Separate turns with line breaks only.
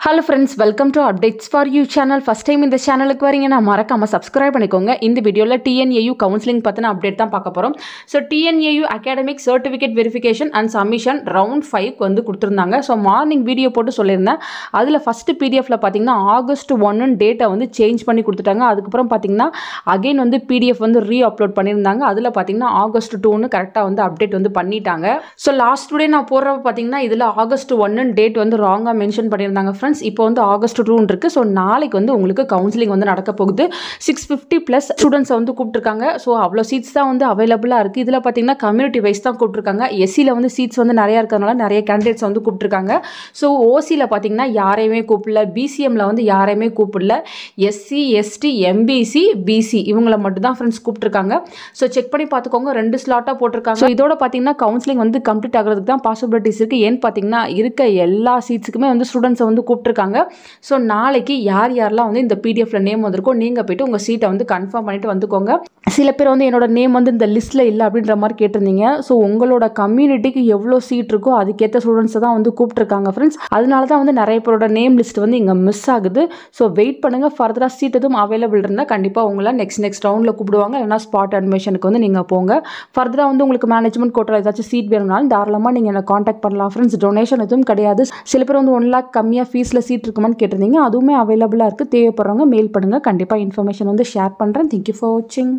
Hello friends, welcome to Updates for You channel. First time in the channel க்கு வரீங்கன்னா மறக்காம subscribe பண்ணிக்கோங்க. இந்த வீடியோல TNAU counseling பத்தின அப்டேட் தான் பார்க்க போறோம். So TNAU academic certificate verification and submission round 5 க்கு வந்து கொடுத்திருந்தாங்க. So மார்னிங் வீடியோ போட்டு சொல்லிருந்தேன். அதுல ஃபர்ஸ்ட் PDF-ல பாத்தீங்கன்னா ஆகஸ்ட் 1 டேட்டா வந்து சேஞ்ச் பண்ணி கொடுத்துட்டாங்க. அதுக்கு அப்புறம் பாத்தீங்கன்னா அகைன் வந்து PDF வந்து ரீஅப்லோட் பண்ணிருந்தாங்க. அதுல பாத்தீங்கன்னா ஆகஸ்ட் 2 ன்னு கரெக்ட்டா வந்து அப்டேட் வந்து பண்ணிட்டாங்க. So லாஸ்ட் டே நான் போறப்ப பாத்தீங்கன்னா இதுல ஆகஸ்ட் 1 டேட் வந்து ராங்கா மென்ஷன் பண்ணிருந்தாங்க. இப்போ வந்து ஆகஸ்ட் 2 இருக்கு. ஸோ நாளைக்கு வந்து உங்களுக்கு கவுன்சிலிங் வந்து நடக்க போகுது. 650 ப்ளஸ் ஸ்டூடெண்ட்ஸ் வந்து கூப்பிட்டுருக்காங்க. ஸோ அவ்வளோ சீட்ஸ் தான் வந்து அவைலபிளாக இருக்குது. இதில் பார்த்தீங்கன்னா கம்யூனிட்டி வைஸ் தான் கூப்பிட்டுருக்காங்க. எஸ்சியில் வந்து சீட்ஸ் வந்து நிறையா இருக்கிறதுனால நிறைய கேண்டிடேட்ஸ் வந்து கூப்பிட்டுருக்காங்க. ஸோ ஓசியில் பார்த்தீங்கன்னா யாரையுமே கூப்பிடல, பிசிஎம்மில் வந்து யாரையுமே கூப்பிடல, எஸ்சி எஸ்டி எம்பிசி பிசி இவங்களை மட்டும் தான் ஃப்ரெண்ட்ஸ் கூப்பிட்டுருக்காங்க. ஸோ செக் பண்ணி பார்த்துக்கோங்க, 2 ஸ்லாட்டாக போட்டிருக்காங்க. ஸோ இதோட பார்த்தீங்கன்னா கவுன்சிலிங் வந்து கம்ப்ளீட் ஆகிறதுக்கு தான் பாசிபிலிட்டிஸ் இருக்குது. ஏன்னு பார்த்தீங்கன்னா இருக்க எல்லா சீட்ஸுக்குமே வந்து ஸ்டூடெண்ட்ஸை வந்து கூப்பிட்டுருக்காங்க. ஸோ நாளைக்கு யாரெல்லாம் வந்து இந்த பிடிஎஃப்ல நேம் வந்திருக்கோ நீங்கள் போய்ட்டு உங்கள் சீட்டை வந்து கன்ஃபார்ம் பண்ணிட்டு வந்துக்கோங்க. சில பேர் வந்து என்னோட நேம் வந்து இந்த லிஸ்ட்டில் இல்லை அப்படின்ற மாதிரி கேட்டிருந்தீங்க. ஸோ உங்களோட கம்யூனிட்டிக்கு எவ்வளோ சீட் இருக்கோ அதுக்கேற்ற ஸ்டூடெண்ட்ஸை தான் வந்து கூப்பிட்டுருக்காங்க ஃப்ரெண்ட்ஸ். அதனால தான் வந்து நிறைய பேரோட நேம் லிஸ்ட் வந்து இங்கே மிஸ் ஆகுது. ஸோ வெயிட் பண்ணுங்கள். ஃபர்தராக சீட் எதுவும் அவைலபிள் இருந்தால் கண்டிப்பாக உங்களை நெக்ஸ்ட் ரவுண்டில் கூப்பிடுவாங்க. இல்லைனா ஸ்பாட் அட்மிஷனுக்கு வந்து நீங்கள் போங்க. ஃபர்தராக வந்து உங்களுக்கு மேனேஜ்மெண்ட் கோட்டாவில் ஏதாச்சும் சீட் வேணும்னாலும் தாராளமாக நீங்கள் என்னை காண்டாக்ட் பண்ணலாம் ஃப்ரெண்ட்ஸ். டொனேஷன் எதுவும் கிடையாது. சில பேர் வந்து 1 lakh கம்மியாக ஃபீஸில் சீட் இருக்குமான்னு கேட்டிருந்தீங்க. அதுவுமே அவைலபிளாக இருக்குது. தேவைப்படுறவங்க மெயில் பண்ணுங்கள். கண்டிப்பாக இன்ஃபர்மேஷன் வந்து ஷேர் பண்ணுறேன். தேங்க்யூ ஃபார் வாட்சிங்.